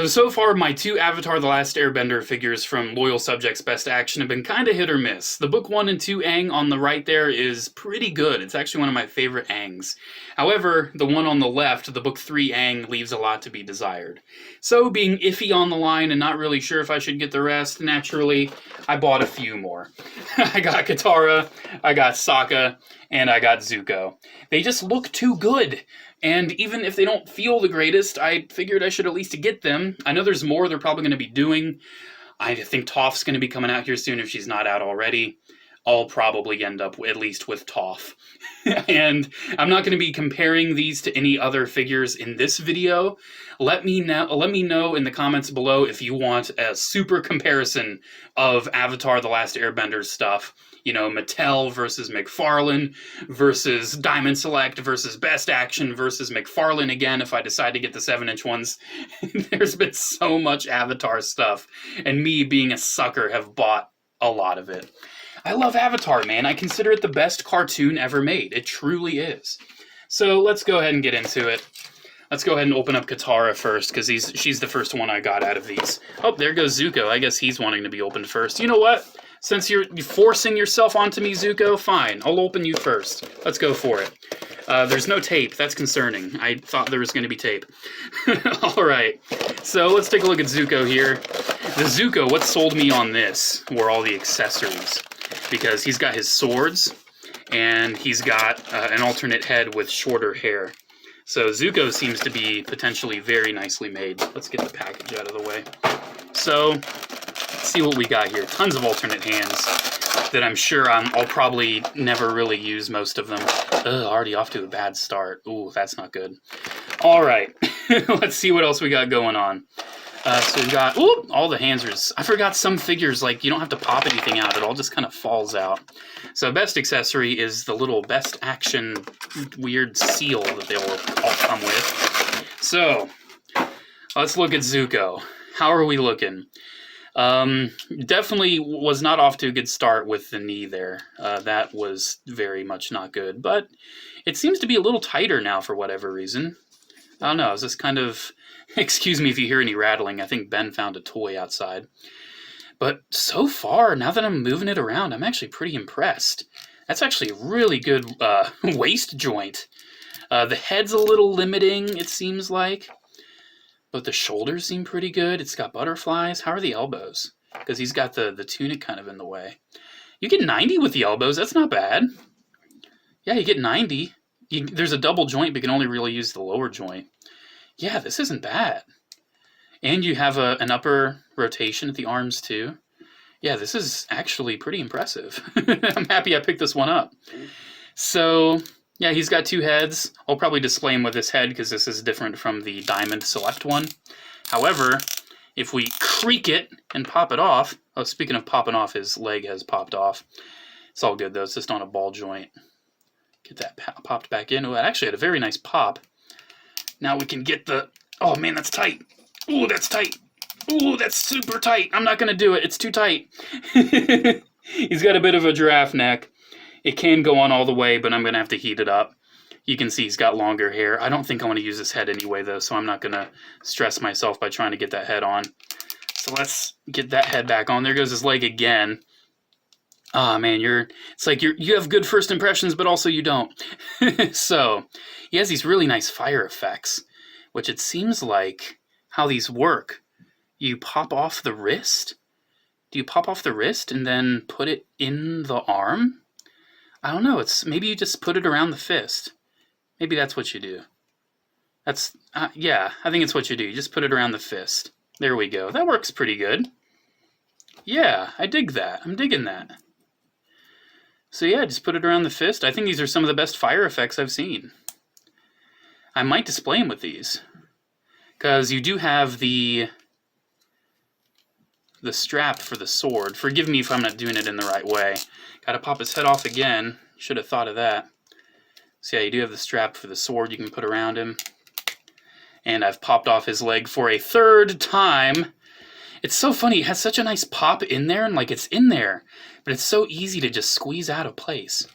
So far, my two Avatar The Last Airbender figures from Loyal Subjects Best Action have been kind of hit or miss. The Book 1 and 2 Aang on the right there is pretty good. It's actually one of my favorite Aangs. However, the one on the left, the Book 3 Aang, leaves a lot to be desired. So, being iffy on the line and not really sure if I should get the rest, naturally, I bought a few more. I got Katara, I got Sokka, and I got Zuko. They just look too good. And even if they don't feel the greatest, I figured I should at least get them. I know there's more they're probably going to be doing. I think Toph's going to be coming out here soon if she's not out already. I'll probably end up at least with Toph. And I'm not going to be comparing these to any other figures in this video. Let me know in the comments below if you want a super comparison of Avatar The Last Airbender stuff. You know, Mattel versus McFarlane versus Diamond Select versus Best Action versus McFarlane again if I decide to get the 7-inch ones. There's been so much Avatar stuff, and me being a sucker have bought a lot of it. I love Avatar, man. I consider it the best cartoon ever made. It truly is. So let's go ahead and get into it. Let's go ahead and open up Katara first, because she's the first one I got out of these. Oh, there goes Zuko. I guess he's wanting to be opened first. You know what? Since you're forcing yourself onto me, Zuko, fine. I'll open you first. Let's go for it. There's no tape. That's concerning. I thought there was going to be tape. All right. So let's take a look at Zuko here. The Zuko, what sold me on this were all the accessories. Because he's got his swords, and he's got an alternate head with shorter hair. So Zuko seems to be potentially very nicely made. Let's get the package out of the way. So, let's see what we got here. Tons of alternate hands that I'm sure I'll probably never really use most of them. Ugh, already off to a bad start. Ooh, that's not good. All right, let's see what else we got going on. So we got, ooh, all the hands are, I forgot some figures, like, you don't have to pop anything out. It all just kind of falls out. So best accessory is the little Best Action weird seal that they'll all come with. So, let's look at Zuko. How are we looking? Definitely was not off to a good start with the knee there. That was very much not good. But it seems to be a little tighter now for whatever reason. I don't know, is this kind of... Excuse me if you hear any rattling. I think Ben found a toy outside. But so far, now that I'm moving it around, I'm actually pretty impressed. That's actually a really good waist joint. The head's a little limiting, it seems like. But the shoulders seem pretty good. It's got butterflies. How are the elbows? Because he's got the tunic kind of in the way. You get 90 with the elbows. That's not bad. Yeah, you get 90. There's a double joint, but you can only really use the lower joint. Yeah, this isn't bad. And you have an upper rotation at the arms, too. Yeah, this is actually pretty impressive. I'm happy I picked this one up. So, yeah, he's got two heads. I'll probably display him with this head because this is different from the Diamond Select one. However, if we creak it and pop it off... Oh, speaking of popping off, his leg has popped off. It's all good, though. It's just on a ball joint. Get that popped back in. Oh, it actually had a very nice pop. Now we can get the... Oh, man, that's tight. Ooh, that's tight. Ooh, that's super tight. I'm not going to do it. It's too tight. He's got a bit of a giraffe neck. It can go on all the way, but I'm going to have to heat it up. You can see he's got longer hair. I don't think I want to use this head anyway, though, so I'm not going to stress myself by trying to get that head on. So let's get that head back on. There goes his leg again. Ah, man, it's like you have good first impressions, but also you don't. So, he has these really nice fire effects, which it seems like how these work. You pop off the wrist? Do you pop off the wrist and then put it in the arm? I don't know. Maybe you just put it around the fist. Maybe that's what you do. Yeah, I think it's what you do. You just put it around the fist. There we go. That works pretty good. Yeah, I dig that. I'm digging that. So yeah, just put it around the fist. I think these are some of the best fire effects I've seen. I might display them with these. Because you do have the strap for the sword. Forgive me if I'm not doing it in the right way. Gotta pop his head off again. Should have thought of that. So yeah, you do have the strap for the sword you can put around him. And I've popped off his leg for a third time. It's so funny. It has such a nice pop in there, and like it's in there. But it's so easy to just squeeze out of place.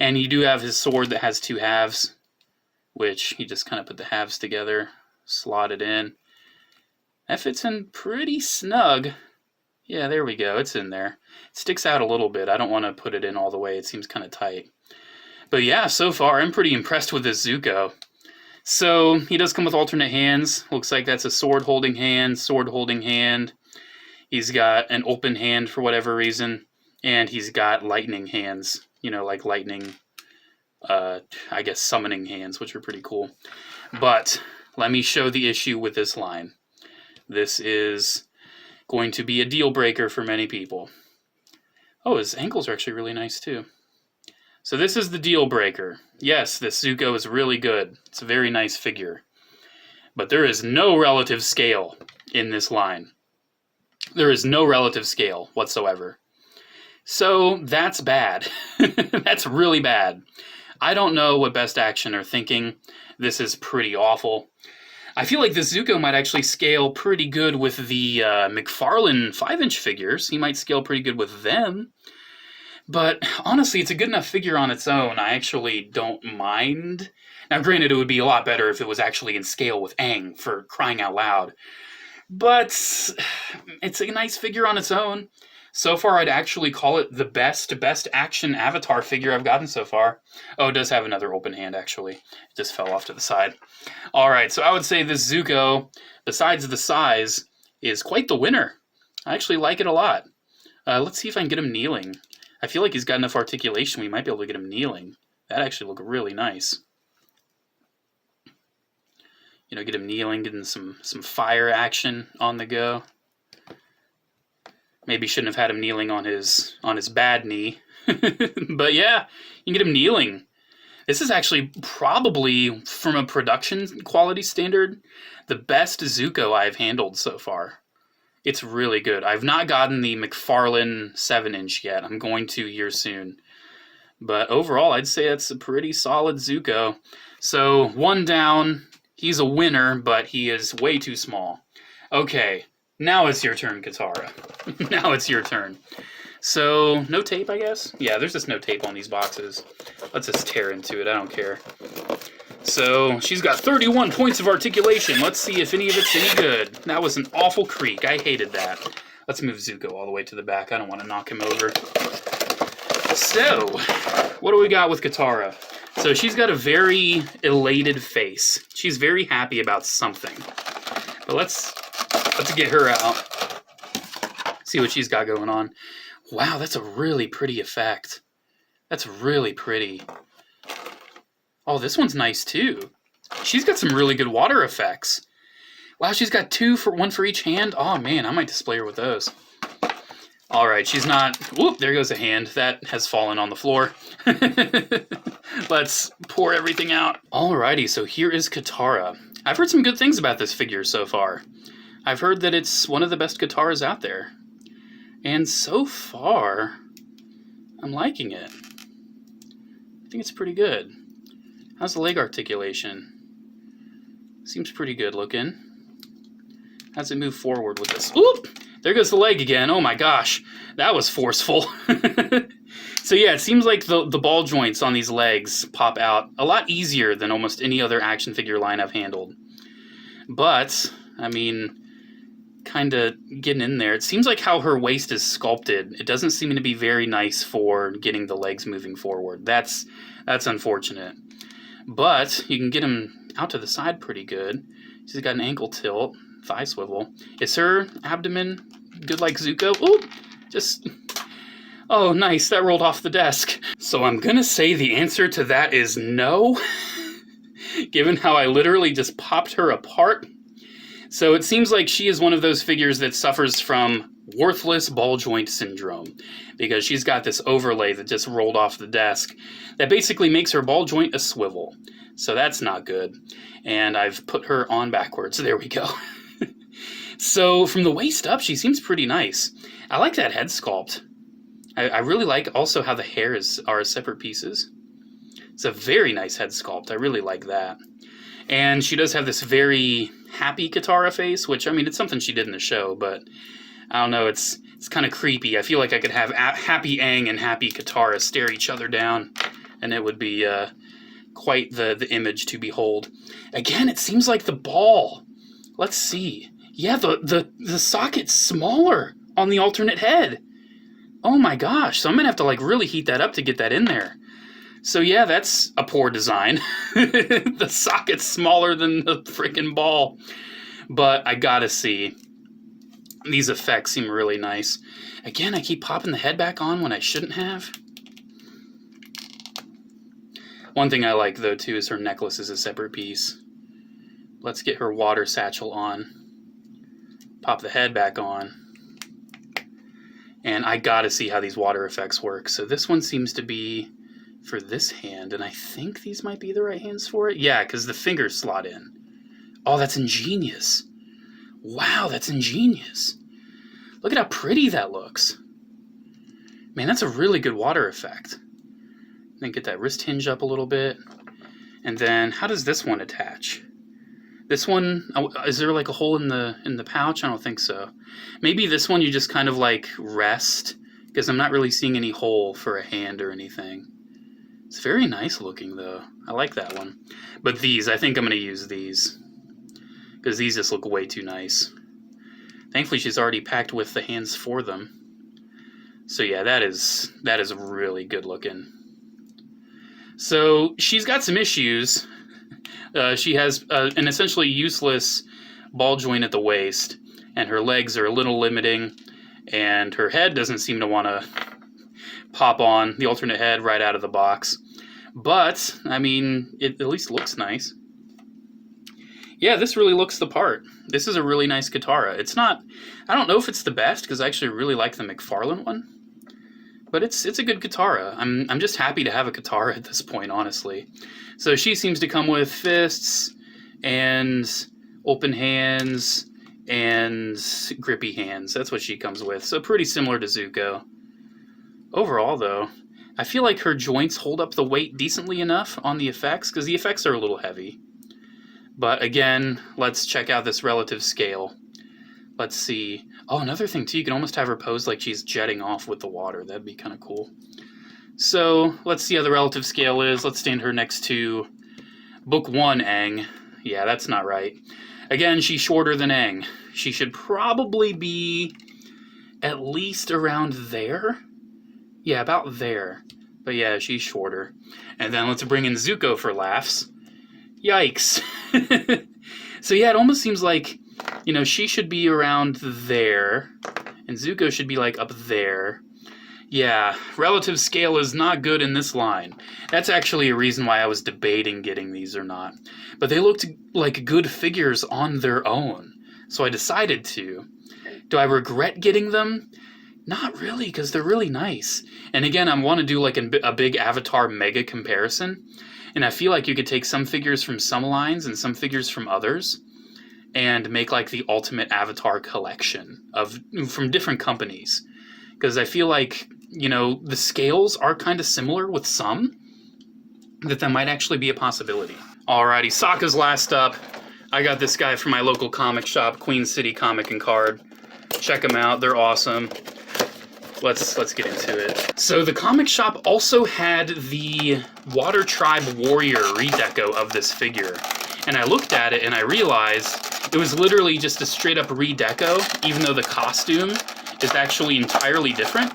And you do have his sword that has two halves, which you just kind of put the halves together, slot it in. That fits in pretty snug. Yeah, there we go. It's in there. It sticks out a little bit. I don't want to put it in all the way. It seems kind of tight. But yeah, so far I'm pretty impressed with this Zuko. So he does come with alternate hands. Looks like that's a sword holding hand, sword holding hand. He's got an open hand for whatever reason. And he's got lightning hands. You know, like lightning, I guess summoning hands, which are pretty cool. But let me show the issue with this line. This is going to be a deal breaker for many people. Oh, his ankles are actually really nice too. So this is the deal breaker. Yes, this Zuko is really good. It's a very nice figure. But there is no relative scale in this line. There is no relative scale whatsoever. So that's bad. That's really bad. I don't know what Best Action are thinking. This is pretty awful. I feel like this Zuko might actually scale pretty good with the McFarlane 5-inch figures. He might scale pretty good with them. But honestly, it's a good enough figure on its own. I actually don't mind. Now, granted, it would be a lot better if it was actually in scale with Aang, for crying out loud. But it's a nice figure on its own. So far, I'd actually call it the best action Avatar figure I've gotten so far. Oh, it does have another open hand, actually. It just fell off to the side. All right, so I would say this Zuko, besides the size, is quite the winner. I actually like it a lot. Let's see if I can get him kneeling. I feel like he's got enough articulation we might be able to get him kneeling. That'd actually look really nice. You know, get him kneeling, getting some fire action on the go. Maybe shouldn't have had him kneeling on his bad knee. But yeah, you can get him kneeling. This is actually probably, from a production quality standard, the best Zuko I've handled so far. It's really good. I've not gotten the McFarlane 7-inch yet. I'm going to here soon. But overall, I'd say it's a pretty solid Zuko. So, one down. He's a winner, but he is way too small. Okay, now it's your turn, Katara. Now it's your turn. So, no tape, I guess? Yeah, there's just no tape on these boxes. Let's just tear into it. I don't care. So, she's got 31 points of articulation. Let's see if any of it's any good. That was an awful creak. I hated that. Let's move Zuko all the way to the back. I don't want to knock him over. So, what do we got with Katara? So, she's got a very elated face. She's very happy about something. But let's get her out. See what she's got going on. Wow, that's a really pretty effect. That's really pretty. Oh, this one's nice too. She's got some really good water effects. Wow, she's got one for each hand. Oh man, I might display her with those. All right, she's not... Whoop, there goes a hand. That has fallen on the floor. Let's pour everything out. Alrighty, so here is Katara. I've heard some good things about this figure so far. I've heard that it's one of the best Kataras out there. And so far, I'm liking it. I think it's pretty good. How's the leg articulation? Seems pretty good looking. How's it move forward with this? Oop! There goes the leg again. Oh my gosh. That was forceful. So yeah, it seems like the ball joints on these legs pop out a lot easier than almost any other action figure line I've handled. But, I mean, kind of getting in there. It seems like how her waist is sculpted. It doesn't seem to be very nice for getting the legs moving forward. That's unfortunate. But you can get them out to the side pretty good. She's got an ankle tilt, thigh swivel. Is her abdomen good like Zuko? Ooh, just... Oh, nice. That rolled off the desk. So I'm gonna say the answer to that is no, given how I literally just popped her apart. So it seems like she is one of those figures that suffers from worthless ball joint syndrome, because she's got this overlay that just rolled off the desk that basically makes her ball joint a swivel. So that's not good. And I've put her on backwards. There we go. So from the waist up, she seems pretty nice. I like that head sculpt. I really like also how the hairs are separate pieces. It's a very nice head sculpt. I really like that. And she does have this very happy Katara face, which, I mean, it's something she did in the show, but I don't know, it's kind of creepy. I feel like I could have happy Aang and happy Katara stare each other down, and it would be quite the image to behold. Again, it seems like the ball. Let's see. Yeah, the socket's smaller on the alternate head. Oh my gosh, so I'm gonna have to like really heat that up to get that in there. So yeah, that's a poor design. The socket's smaller than the freaking ball. But I gotta see. These effects seem really nice. Again, I keep popping the head back on when I shouldn't have. One thing I like though too is her necklace is a separate piece. Let's get her water satchel on. Pop the head back on. And I gotta see how these water effects work. So this one seems to be for this hand, and I think these might be the right hands for it. Yeah, because the fingers slot in. Oh, that's ingenious. Wow, that's ingenious. Look at how pretty that looks. Man, that's a really good water effect. Then get that wrist hinge up a little bit. And then, how does this one attach? This one, is there like a hole in the pouch? I don't think so. Maybe this one you just kind of like rest, because I'm not really seeing any hole for a hand or anything. It's very nice looking though. I like that one. But these, I think I'm going to use these, because these just look way too nice. Thankfully she's already packed with the hands for them. So yeah, that is really good looking. So she's got some issues. She has an essentially useless ball joint at the waist, and her legs are a little limiting, and her head doesn't seem to want to pop on the alternate head right out of the box. But, I mean, it at least looks nice. Yeah, this really looks the part. This is a really nice Katara. It's not, I don't know if it's the best, because I actually really like the McFarlane one. But it's a good Katara. I'm just happy to have a Katara at this point, honestly. So she seems to come with fists, and open hands, and grippy hands. That's what she comes with. So pretty similar to Zuko. Overall, though, I feel like her joints hold up the weight decently enough on the effects, because the effects are a little heavy. But again, let's check out this relative scale. Let's see. Oh, another thing too, you can almost have her pose like she's jetting off with the water. That'd be kind of cool. So let's see how the relative scale is. Let's stand her next to Book 1 Aang. Yeah, that's not right. Again, she's shorter than Aang. She should probably be at least around there. Yeah, about there. But yeah, she's shorter. And then let's bring in Zuko for laughs. Yikes. So yeah, it almost seems like, you know, she should be around there, and Zuko should be like up there. Yeah, relative scale is not good in this line. That's actually a reason why I was debating getting these or not. But they looked like good figures on their own, so I decided to. Do I regret getting them? Not really, because they're really nice. And again, I want to do like a big Avatar mega comparison. And I feel like you could take some figures from some lines and some figures from others and make like the ultimate Avatar collection from different companies. Because I feel like, you know, the scales are kind of similar with some, that might actually be a possibility. Alrighty, Sokka's last up. I got this guy from my local comic shop, Queen City Comic and Card. Check them out, they're awesome. Let's get into it. So the comic shop also had the Water Tribe Warrior redeco of this figure. And I looked at it and I realized it was literally just a straight up redeco, even though the costume is actually entirely different.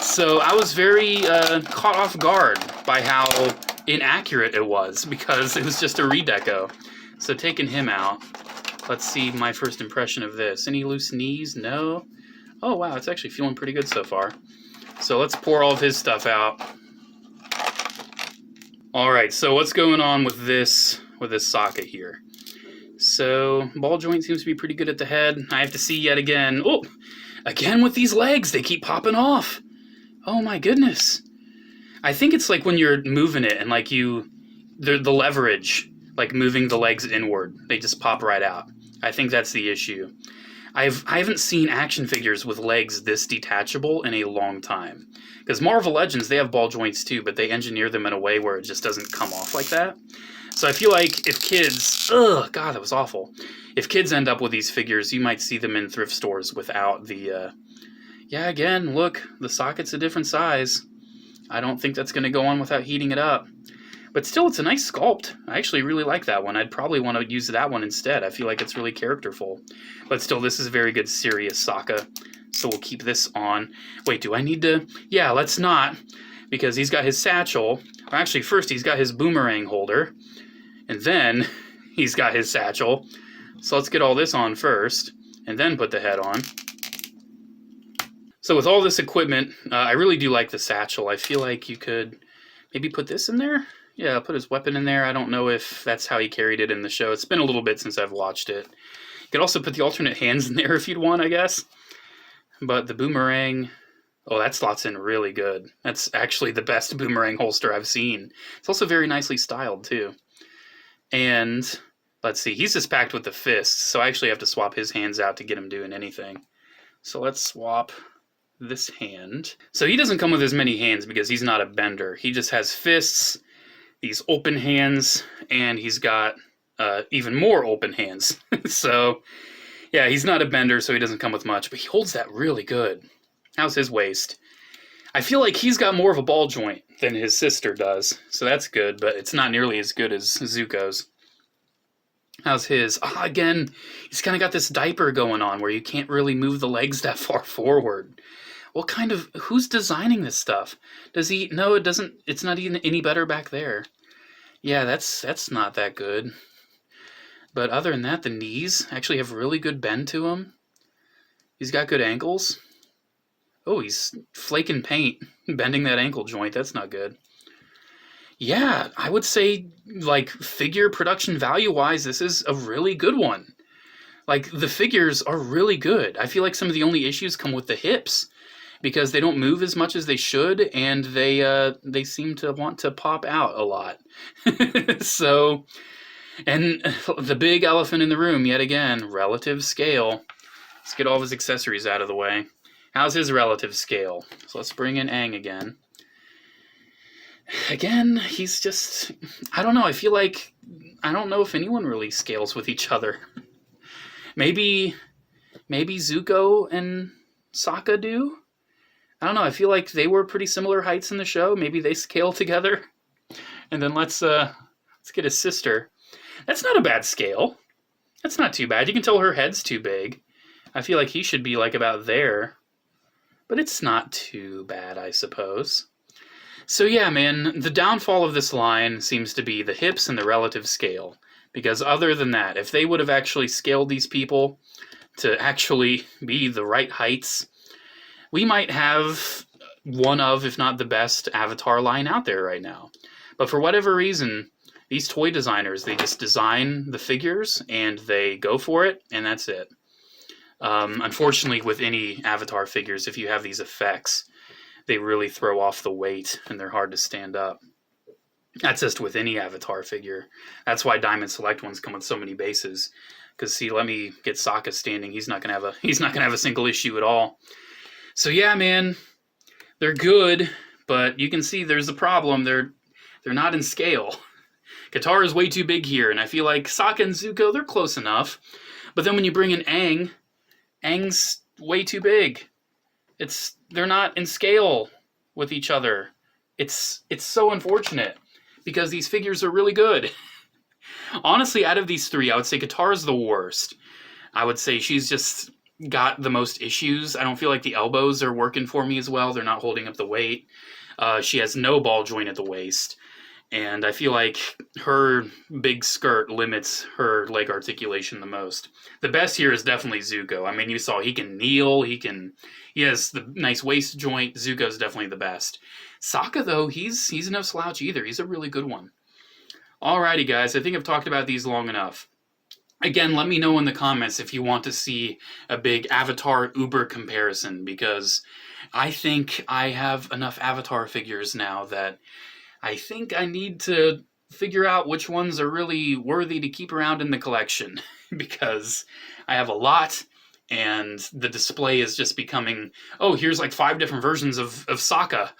So I was very caught off guard by how inaccurate it was, because it was just a redeco. So taking him out, let's see my first impression of this. Any loose knees? No. Oh wow, it's actually feeling pretty good so far. So let's pour all of his stuff out. Alright, so what's going on with this socket here? So, ball joint seems to be pretty good at the head. I have to see yet again. Oh! Again with these legs, they keep popping off. Oh my goodness. I think it's like when you're moving it and like the leverage, like moving the legs inward, they just pop right out. I think that's the issue. I haven't seen action figures with legs this detachable in a long time. Because Marvel Legends, they have ball joints too, but they engineer them in a way where it just doesn't come off like that. So I feel like if kids... Ugh, God, that was awful. If kids end up with these figures, you might see them in thrift stores without the... Yeah, again, look, the socket's a different size. I don't think that's going to go on without heating it up. But still, it's a nice sculpt. I actually really like that one. I'd probably want to use that one instead. I feel like it's really characterful. But still, this is very good serious Sokka. So we'll keep this on. Wait, do I need to? Yeah, let's not. Because he's got his satchel. Or actually, first he's got his boomerang holder. And then he's got his satchel. So let's get all this on first. And then put the head on. So with all this equipment, I really do like the satchel. I feel like you could maybe put this in there? Yeah, put his weapon in there. I don't know if that's how he carried it in the show. It's been a little bit since I've watched it. You could also put the alternate hands in there if you'd want, I guess. But the boomerang, oh, that slots in really good. That's actually the best boomerang holster I've seen. It's also very nicely styled, too. And, let's see, he's just packed with the fists, so I actually have to swap his hands out to get him doing anything. So let's swap this hand. So he doesn't come with as many hands because he's not a bender. He just has fists, these open hands, and he's got even more open hands. So, yeah, he's not a bender, so he doesn't come with much, but he holds that really good. How's his waist? I feel like he's got more of a ball joint than his sister does, so that's good, but it's not nearly as good as Zuko's. How's his? Ah, again, he's kind of got this diaper going on where you can't really move the legs that far forward. What kind of, who's designing this stuff? Does he, no, it doesn't, it's not even any better back there. Yeah, that's not that good. But other than that, the knees actually have really good bend to them. He's got good ankles. Oh, he's flaking paint, bending that ankle joint, that's not good. Yeah, I would say, like, figure production value-wise, this is a really good one. Like, the figures are really good. I feel like some of the only issues come with the hips, because they don't move as much as they should, and they seem to want to pop out a lot. So, and the big elephant in the room, yet again, relative scale. Let's get all of his accessories out of the way. How's his relative scale? So let's bring in Aang again. Again, he's just, I don't know, I feel like, I don't know if anyone really scales with each other. Maybe Zuko and Sokka do? I don't know, I feel like they were pretty similar heights in the show. Maybe they scale together. And then let's get his sister. That's not a bad scale. That's not too bad. You can tell her head's too big. I feel like he should be like about there. But it's not too bad, I suppose. So yeah, man, the downfall of this line seems to be the hips and the relative scale. Because other than that, if they would have actually scaled these people to actually be the right heights, we might have one of, if not the best, Avatar line out there right now. But for whatever reason, these toy designers, they just design the figures and they go for it, and that's it. Unfortunately, with any Avatar figures, if you have these effects, they really throw off the weight and they're hard to stand up. That's just with any Avatar figure. That's why Diamond Select ones come with so many bases. Because see, let me get Sokka standing. He's not gonna have a single issue at all. So yeah, man, they're good, but you can see there's a problem. They're not in scale. Katara is way too big here, and I feel like Sokka and Zuko, they're close enough. But then when you bring in Aang, Aang's way too big. They're not in scale with each other. It's so unfortunate because these figures are really good. Honestly, out of these three, I would say Katara's the worst. I would say she's just got the most issues. I don't feel like the elbows are working for me as well. They're not holding up the weight. She has no ball joint at the waist. And I feel like her big skirt limits her leg articulation the most. The best here is definitely Zuko. I mean, you saw he can kneel, he has the nice waist joint. Zuko's definitely the best. Sokka, though, he's no slouch either. He's a really good one. Alrighty, guys, I think I've talked about these long enough. Again, let me know in the comments if you want to see a big Avatar Uber comparison, because I think I have enough Avatar figures now that I think I need to figure out which ones are really worthy to keep around in the collection, because I have a lot, and the display is just becoming, oh, here's like 5 different versions of Sokka.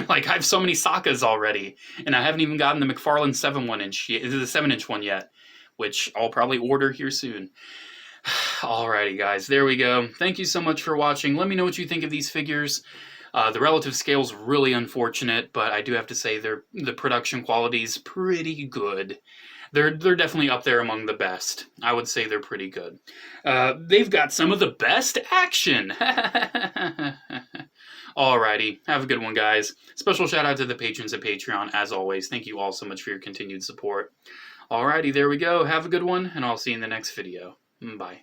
Like, I have so many Sokkas already, and I haven't even gotten the McFarlane 7-inch one yet, which I'll probably order here soon. Alrighty, guys, there we go. Thank you so much for watching. Let me know what you think of these figures. The relative scale's really unfortunate, but I do have to say the production quality's pretty good. They're definitely up there among the best. I would say they're pretty good. They've got some of the best action! Alrighty, have a good one, guys. Special shout out to the patrons at Patreon, as always. Thank you all so much for your continued support. Alrighty, there we go. Have a good one, and I'll see you in the next video. Bye.